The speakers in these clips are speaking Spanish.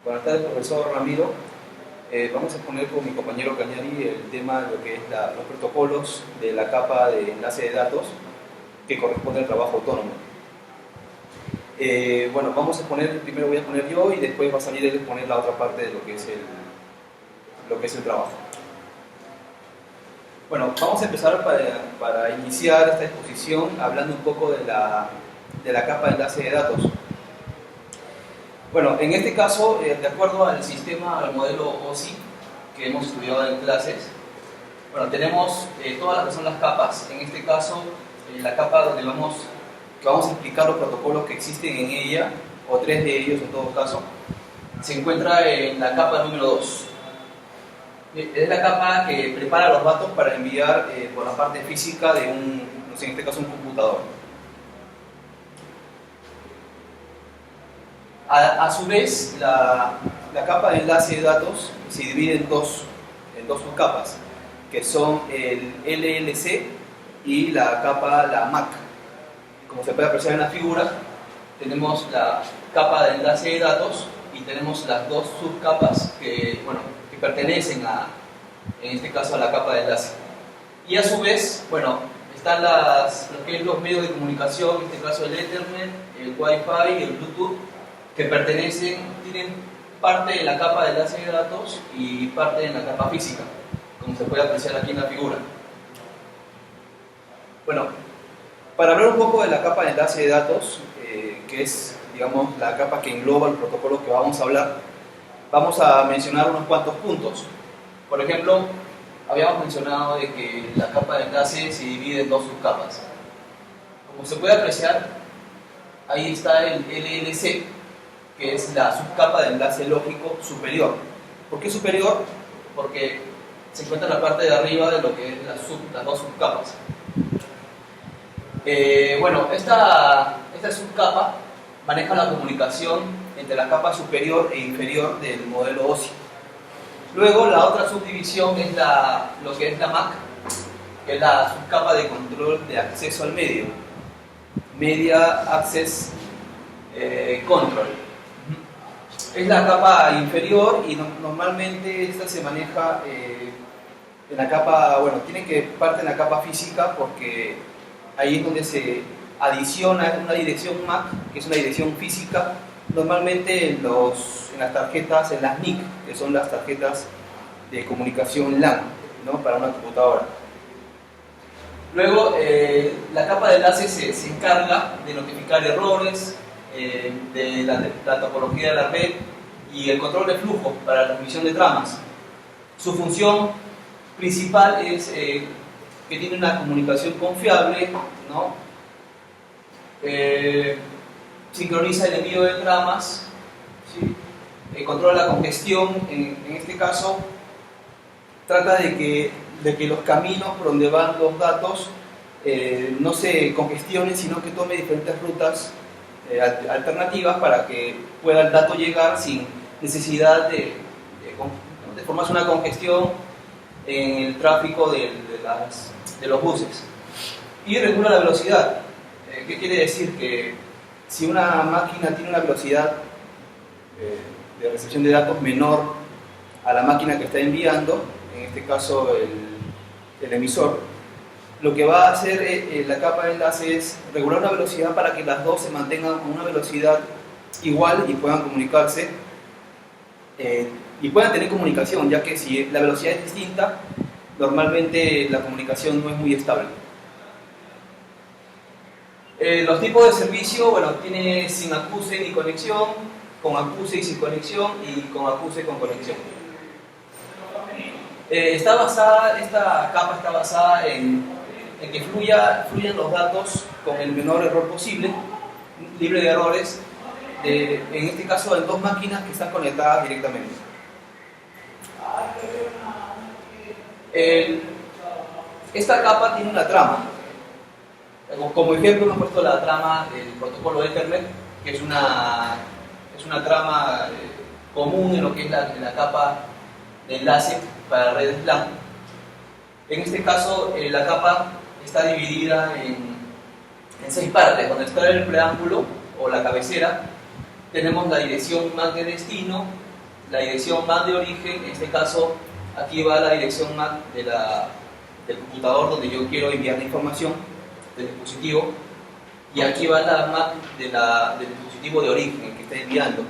Buenas tardes, profesor Ramiro. Vamos a exponer con mi compañero Cañari el tema de lo que es los protocolos de la capa de enlace de datos que corresponde al trabajo autónomo. Bueno, vamos a exponer, primero voy a exponer yo y después va a salir él a exponer la otra parte de lo que es el trabajo. Bueno, vamos a empezar para iniciar esta exposición hablando un poco de la capa de enlace de datos. Bueno, en este caso, de acuerdo al sistema, al modelo OSI que hemos estudiado en clases, bueno, tenemos todas las que son las capas. En este caso, la capa donde vamos a explicar los protocolos que existen en ella, o tres de ellos en todo caso, se encuentra en la capa número 2. Es la capa que prepara los datos para enviar por la parte física de en este caso un computador. A su vez, la capa de enlace de datos se divide en dos subcapas, que son el LLC y la MAC. Como se puede apreciar en la figura, tenemos la capa de enlace de datos y tenemos las dos subcapas que pertenecen en este caso a la capa de enlace. Y a su vez, están los medios de comunicación, en este caso el Ethernet, el Wi-Fi y el Bluetooth, que tienen parte en la capa de enlace de datos y parte en la capa física, como se puede apreciar aquí en la figura. Bueno, para hablar un poco de la capa de enlace de datos, que es, digamos, la capa que engloba el protocolo que vamos a hablar, vamos a mencionar unos cuantos puntos. Por ejemplo, habíamos mencionado de que la capa de enlace se divide en dos subcapas. Como se puede apreciar, ahí está el LLC, que es la subcapa de enlace lógico superior. ¿Por qué superior? Porque se encuentra en la parte de arriba de lo que es las dos subcapas. Esta subcapa maneja la comunicación entre la capa superior e inferior del modelo OSI. Luego, la otra subdivisión es lo que es la MAC, que es la subcapa de control de acceso al medio, Media Access Control. Es la capa inferior y normalmente esta se maneja en la capa, tiene que parte en la capa física porque ahí es donde se adiciona una dirección MAC, que es una dirección física, normalmente en las tarjetas, en las NIC, que son las tarjetas de comunicación LAN, ¿no?, para una computadora. Luego, la capa de enlace se encarga de notificar errores, de la topología de la red y el control de flujo para la transmisión de tramas. Su función principal es que tiene una comunicación confiable, ¿no? Sincroniza el envío de tramas, ¿sí? Controla la congestión, en este caso trata de que los caminos por donde van los datos no se congestionen, sino que tome diferentes rutas alternativas para que pueda el dato llegar sin necesidad de formarse una congestión en el tráfico de los buses. Y regula la velocidad. ¿Qué quiere decir? Que si una máquina tiene una velocidad de recepción de datos menor a la máquina que está enviando, en este caso el emisor, lo que va a hacer la capa de enlace es regular una velocidad para que las dos se mantengan con una velocidad igual y puedan comunicarse y puedan tener comunicación, ya que si la velocidad es distinta, normalmente la comunicación no es muy estable. Los tipos de servicio, tiene sin acuse ni conexión, con acuse y sin conexión y con acuse con conexión. Esta capa está basada en que fluyan los datos con el menor error posible, libre de errores, en este caso en dos máquinas que están conectadas directamente. Esta capa tiene una trama. Como ejemplo hemos puesto la trama del protocolo Ethernet, que es una trama común en lo que es la capa de enlace para redes LAN. En este caso, la capa está dividida en 6 partes, donde está el preámbulo o la cabecera, tenemos la dirección MAC de destino, la dirección MAC de origen. En este caso, aquí va la dirección MAC del computador donde yo quiero enviar la información del dispositivo, y aquí va la MAC del dispositivo de origen, el que está enviando.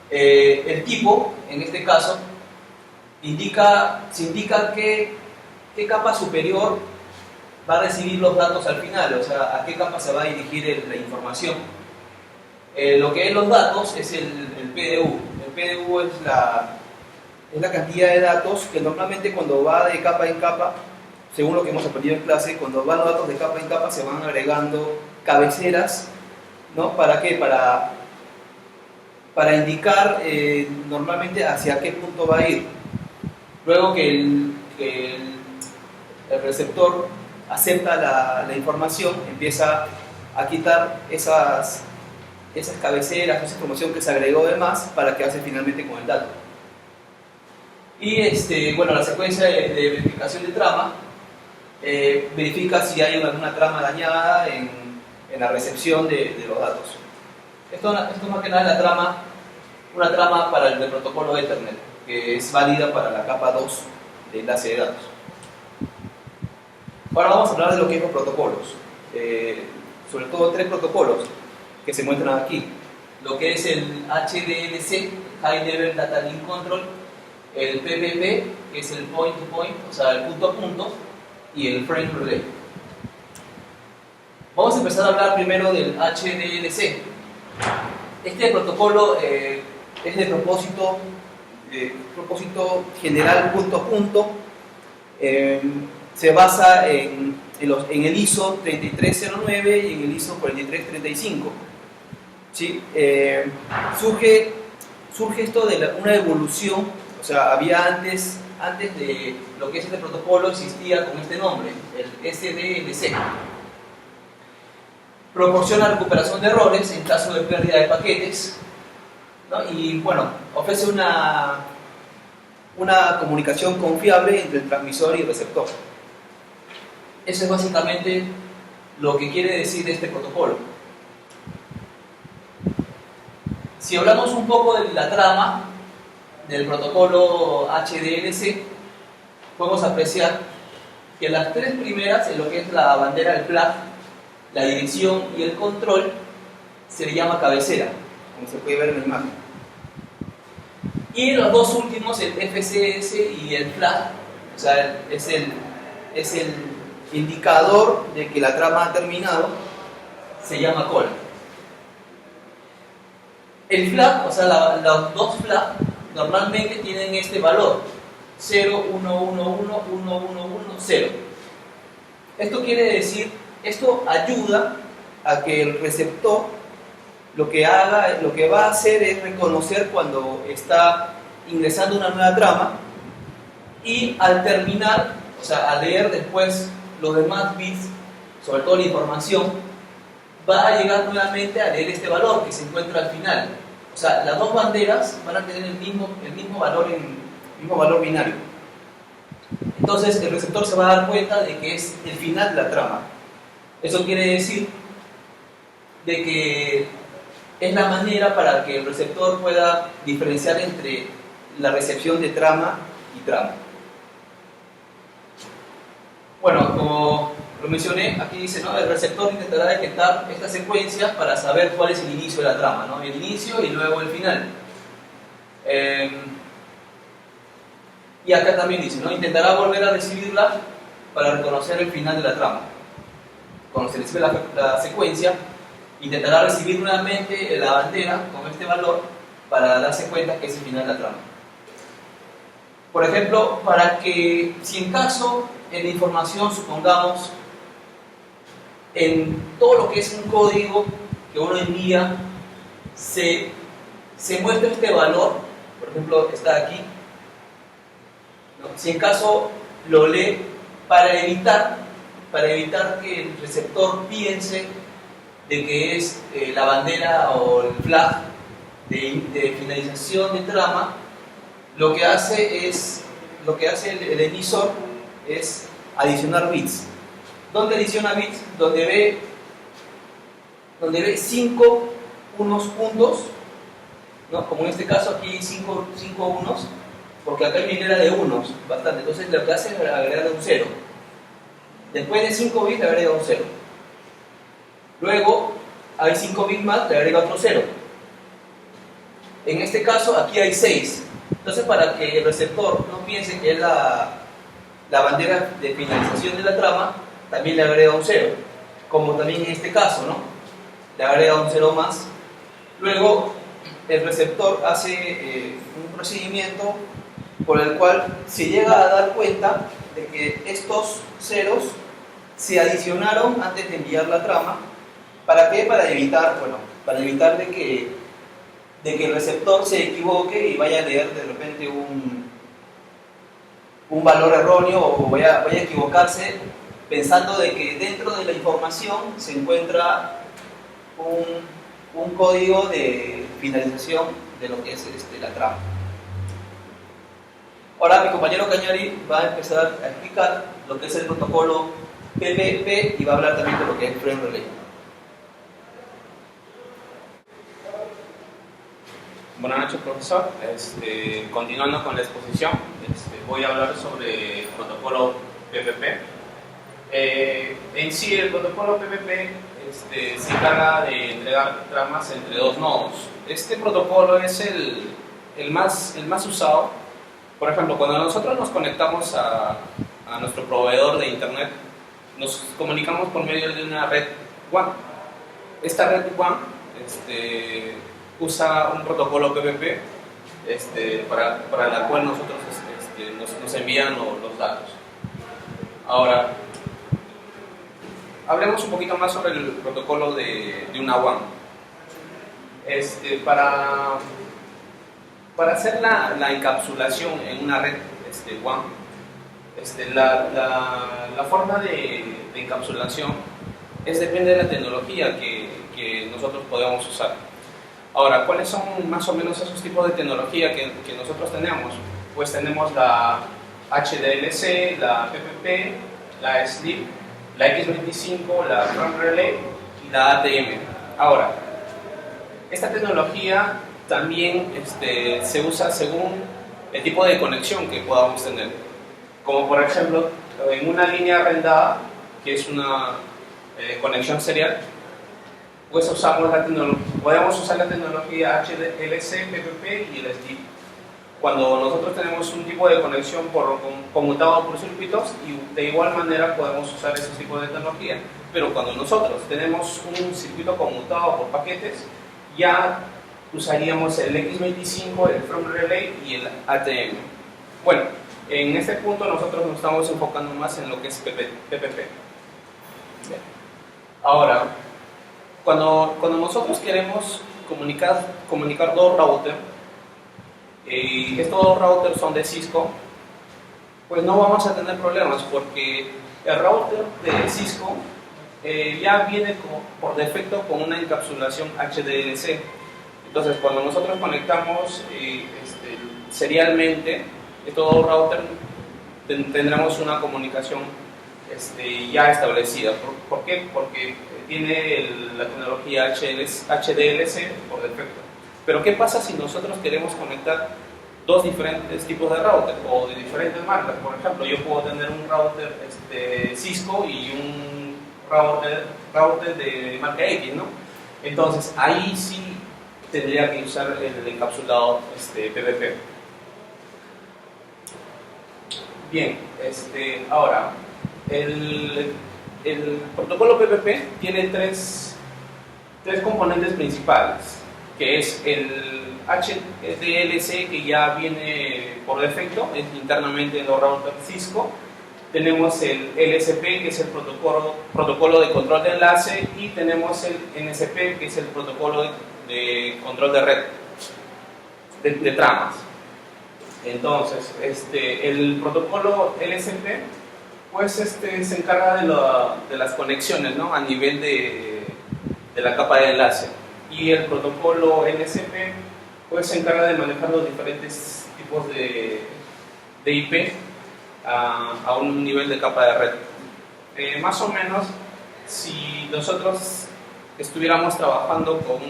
El tipo, en este caso, se indica qué capa superior va a recibir los datos al final, o sea, a qué capa se va a dirigir la información. Lo que es los datos es el PDU. El PDU es la cantidad de datos que normalmente, cuando va de capa en capa, según lo que hemos aprendido en clase, cuando van los datos de capa en capa se van agregando cabeceras, ¿no? ¿Para qué? Para indicar normalmente hacia qué punto va a ir. Luego que el receptor acepta la información, empieza a quitar esas cabeceras, esa información que se agregó de más, para quedarse finalmente con el dato. Y bueno, la secuencia de verificación de trama verifica si hay alguna trama dañada en la recepción de los datos. Esto más que nada es una trama para el protocolo Ethernet, que es válida para la capa 2 de enlace de datos. Ahora vamos a hablar de lo que es los protocolos, sobre todo 3 protocolos que se muestran aquí: lo que es el HDLC, High Level Data Link Control, el PPP, que es el Point to Point, o sea, el punto a punto, y el Frame Relay. Vamos a empezar a hablar primero del HDLC. Este protocolo es de propósito general punto a punto. Se basa en el ISO 3309 y en el ISO 4335. ¿Sí? Surge esto de una evolución, o sea, había antes de lo que es este protocolo, existía con este nombre, el SDLC. Proporciona recuperación de errores en caso de pérdida de paquetes, ¿no? Y bueno, ofrece una comunicación confiable entre el transmisor y el receptor. Eso es básicamente lo que quiere decir este protocolo. Si hablamos un poco de la trama del protocolo HDLC, podemos apreciar que las 3 primeras, en lo que es la bandera del flag, la dirección y el control, se le llama cabecera, como se puede ver en la imagen. Y los 2 últimos, el FCS y el flag, o sea, es el indicador de que la trama ha terminado, se llama call. El flag, o sea, los 2 flag normalmente tienen este valor: 0, 1, 1, 1, 1, 1, 1, 0. Esto quiere decir, esto ayuda a que el receptor lo que va a hacer es reconocer cuando está ingresando una nueva trama, y al terminar, o sea, al leer después los demás bits, sobre todo la información, va a llegar nuevamente a leer este valor que se encuentra al final. O sea, las 2 banderas van a tener el mismo valor binario. Entonces el receptor se va a dar cuenta de que es el final de la trama. Eso quiere decir de que es la manera para que el receptor pueda diferenciar entre la recepción de trama y trama. Bueno, como lo mencioné, aquí dice, ¿no? El receptor intentará detectar esta secuencia para saber cuál es el inicio de la trama, ¿no? El inicio y luego el final. Y acá también dice, ¿no? Intentará volver a recibirla para reconocer el final de la trama. Cuando se recibe la secuencia, intentará recibir nuevamente la bandera con este valor para darse cuenta que es el final de la trama. Por ejemplo, para que, si en caso en la información, supongamos, en todo lo que es un código que uno envía, se muestra este valor, por ejemplo, está aquí, ¿no? Si en caso lo lee, para evitar que el receptor piense de que es la bandera o el flag de finalización de trama, lo que hace el emisor es adicionar bits. ¿Dónde adiciona bits? Donde ve 5 unos puntos ¿no? Como en este caso aquí hay 5 unos, porque acá hay minera de unos, bastante. Entonces lo que hace es agregarle un 0. Después de 5 bits le agrega un 0. Luego hay 5 bits más, le agrega otro 0. En este caso aquí hay 6. Entonces para que el receptor no piense que es la bandera de finalización de la trama, también le agrega un 0. Como también en este caso, ¿no? Le agrega un 0 más. Luego el receptor hace un procedimiento por el cual se llega a dar cuenta de que estos ceros se adicionaron antes de enviar la trama. ¿Para qué? Para evitar, bueno, para evitar de que el receptor se equivoque y vaya a leer de repente un valor erróneo o vaya a equivocarse pensando de que dentro de la información se encuentra un código de finalización de lo que es la trama. Ahora mi compañero Cañari va a empezar a explicar lo que es el protocolo PPP y va a hablar también de lo que es Frame Relay. Buenas noches, profesor. Continuando con la exposición, voy a hablar sobre el protocolo PPP. En sí, el protocolo PPP se encarga de entregar tramas entre dos nodos. Este protocolo es el más usado. Por ejemplo, cuando nosotros nos conectamos a nuestro proveedor de internet, nos comunicamos por medio de una red WAN. Esta red WAN usa un protocolo PPP para la cual nosotros nos envían los datos. Ahora, hablemos un poquito más sobre el protocolo de una WAN. Para hacer la encapsulación en una red WAN, la forma de encapsulación depende de la tecnología que nosotros podemos usar. Ahora, ¿cuáles son más o menos esos tipos de tecnología que nosotros tenemos? Pues tenemos la HDLC, la PPP, la SLIP, la X25, la Frame Relay y la ATM. Ahora, esta tecnología también se usa según el tipo de conexión que podamos tener. Como por ejemplo, en una línea arrendada, que es una conexión serial, pues podemos usar la tecnología HDLC, PPP y el SLIP. Cuando nosotros tenemos un tipo de conexión conmutado por circuitos, y de igual manera podemos usar ese tipo de tecnología. Pero cuando nosotros tenemos un circuito conmutado por paquetes, ya usaríamos el X25, el Frame Relay y el ATM. Bueno, en este punto nosotros nos estamos enfocando más en lo que es PPP. Bien. Ahora, cuando nosotros queremos comunicar dos routers, y estos dos routers son de Cisco, pues no vamos a tener problemas porque el router de Cisco ya viene por defecto con una encapsulación HDLC. Entonces, cuando nosotros conectamos serialmente estos dos routers, tendremos una comunicación ya establecida. ¿Por qué? Porque tiene la tecnología HDLC por defecto. Pero ¿qué pasa si nosotros queremos conectar dos diferentes tipos de router o de diferentes marcas? Por ejemplo, yo puedo tener un router Cisco y un router de marca X, ¿no? Entonces, ahí sí tendría que usar el encapsulado PPP. Bien, ahora, el protocolo PPP tiene tres componentes principales, que es el HDLC, que ya viene por defecto internamente en los routers Cisco. Tenemos el LSP, que es el protocolo de control de enlace, y tenemos el NSP, que es el protocolo de control de red, de tramas. Entonces, el protocolo LSP pues se encarga de las conexiones, ¿no? A nivel de la capa de enlace, y el protocolo NSP pues se encarga de manejar los diferentes tipos de IP a un nivel de capa de red. Más o menos, si nosotros estuviéramos trabajando con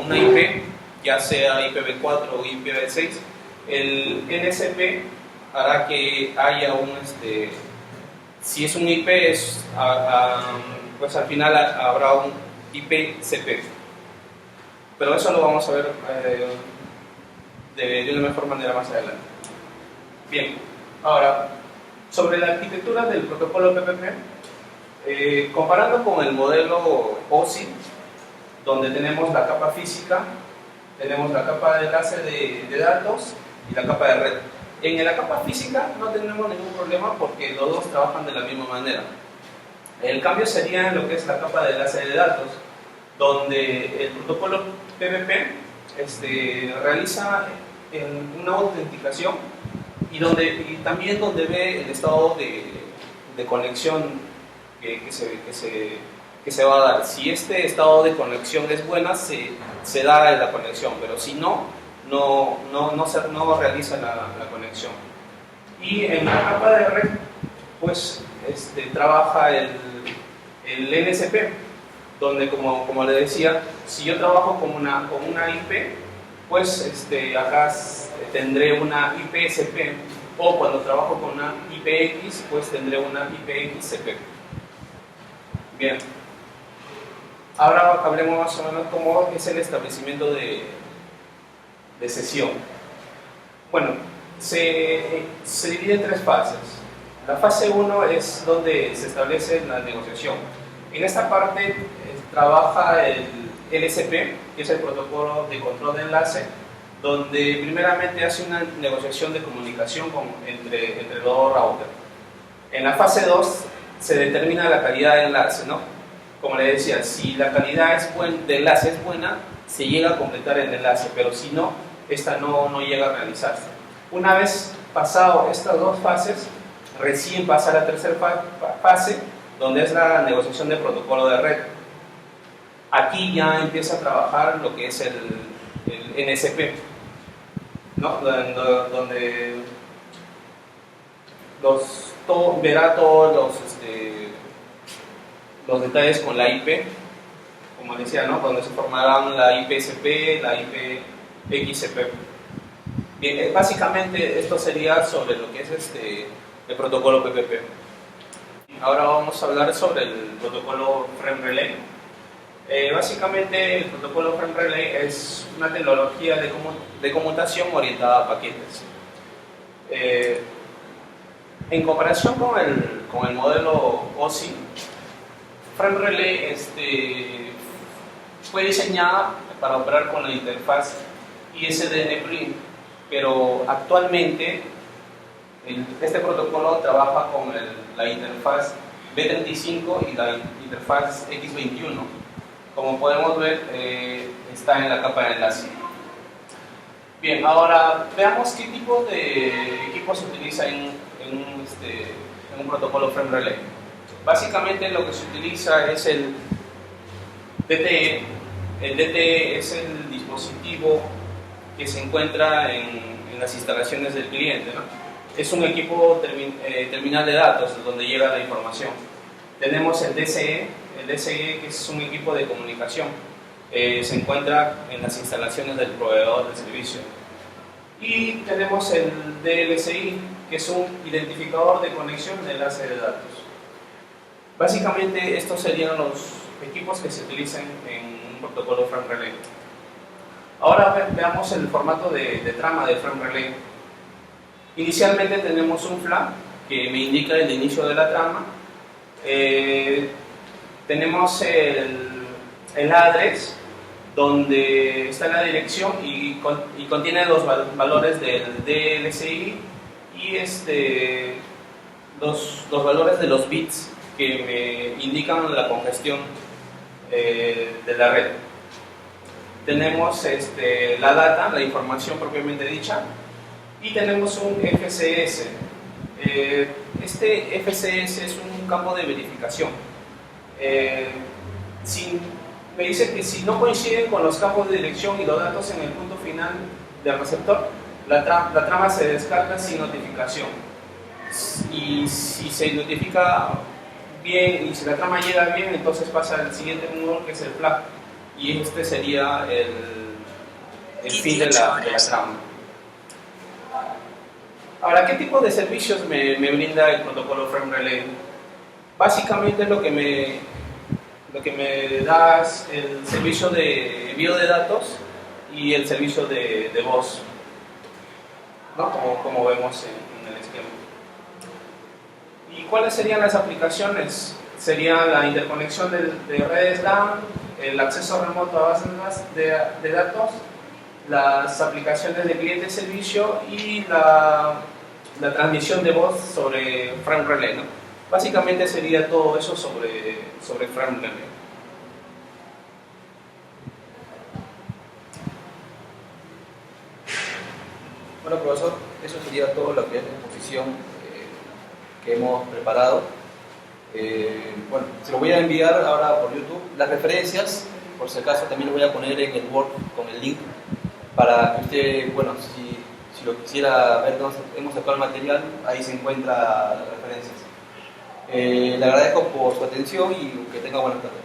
una IP ya sea IPv4 o IPv6, el NSP hará que haya si es un IP, pues al final habrá un IPCP. Pero eso lo vamos a ver de una mejor manera más adelante. Bien, ahora, sobre la arquitectura del protocolo PPP, comparando con el modelo OSI, donde tenemos la capa física, tenemos la capa de enlace de datos y la capa de red. En la capa física no tenemos ningún problema porque los dos trabajan de la misma manera. El cambio sería en lo que es la capa de enlace de datos, donde el protocolo PPP realiza una autenticación y también donde ve el estado de conexión que se va a dar. Si este estado de conexión es buena, se da la conexión, pero si no realiza la conexión. Y en la capa de red, pues trabaja el NSP, donde como le decía, si yo trabajo con una IP, pues acá tendré una IPSP, o cuando trabajo con una IPX, pues tendré una IPXCP. Bien, ahora hablemos más o menos cómo es el establecimiento de sesión. Bueno, se divide en 3 fases. La fase 1 es donde se establece la negociación. En esta parte trabaja el LSP, que es el protocolo de control de enlace, donde primeramente hace una negociación de comunicación entre los dos routers. En la fase 2 se determina la calidad de enlace, ¿no? Como le decía, si la calidad de enlace es buena, se llega a completar el enlace, pero si no, esta no llega a realizarse. Una vez pasado estas 2 fases, recién pasa la tercera fase, donde es la negociación de protocolo de red. Aquí ya empieza a trabajar lo que es el NSP, ¿no? Donde verá todos los detalles con la IP, como decía, ¿no? Donde se formarán la IPSP, la IPXCP. Bien, básicamente esto sería sobre lo que es el protocolo PPP. Ahora vamos a hablar sobre el protocolo Frame Relay. Básicamente el protocolo Frame Relay es una tecnología de conmutación orientada a paquetes. En comparación con el modelo OSI, Frame Relay fue diseñada para operar con la interfaz ISDN-Print, pero actualmente este protocolo trabaja con la interfaz B35 y la interfaz X21. Como podemos ver, está en la capa de enlace. Bien, ahora veamos qué tipo de equipo se utiliza en un protocolo Frame Relay. Básicamente lo que se utiliza es el DTE. El DTE es el dispositivo que se encuentra en las instalaciones del cliente, ¿no? Es un equipo terminal de datos donde llega la información. Tenemos el DCE, que es un equipo de comunicación. Se encuentra en las instalaciones del proveedor del servicio. Y tenemos el DLCI, que es un identificador de conexión de enlace de datos. Básicamente estos serían los equipos que se utilizan en un protocolo Frame Relay. Ahora veamos el formato de trama de Frame Relay. Inicialmente tenemos un flag que me indica el inicio de la trama. Tenemos el address, donde está la dirección y contiene los valores del DLCI y los valores de los bits que me indican la congestión de la red. Tenemos la data, la información propiamente dicha, y tenemos un FCS. Este FCS es un campo de verificación. Me dice que si no coinciden con los campos de dirección y los datos en el punto final del receptor, la trama se descarga sin notificación. Y si se notifica bien y si la trama llega bien, entonces pasa al siguiente módulo, que es el flag. Y este sería el fin de la trama. Ahora, ¿qué tipo de servicios me brinda el protocolo Frame Relay? Básicamente lo que me da es el servicio de envío de datos y el servicio de voz, ¿no? Como vemos en el esquema. ¿Y cuáles serían las aplicaciones? Sería la interconexión de redes LAN, el acceso remoto a bases de datos, las aplicaciones de cliente-servicio y la transmisión de voz sobre Frame Relay, ¿no? Básicamente sería todo eso sobre Frame Relay. Bueno, profesor, eso sería todo lo que es la exposición que hemos preparado. Bueno, se lo voy a enviar ahora por YouTube. Las referencias, por si acaso, también lo voy a poner en el Word con el link para que usted, bueno, si lo quisiera ver dónde hemos sacado el material, ahí se encuentra las referencias. Le agradezco por su atención y que tenga buenas tardes.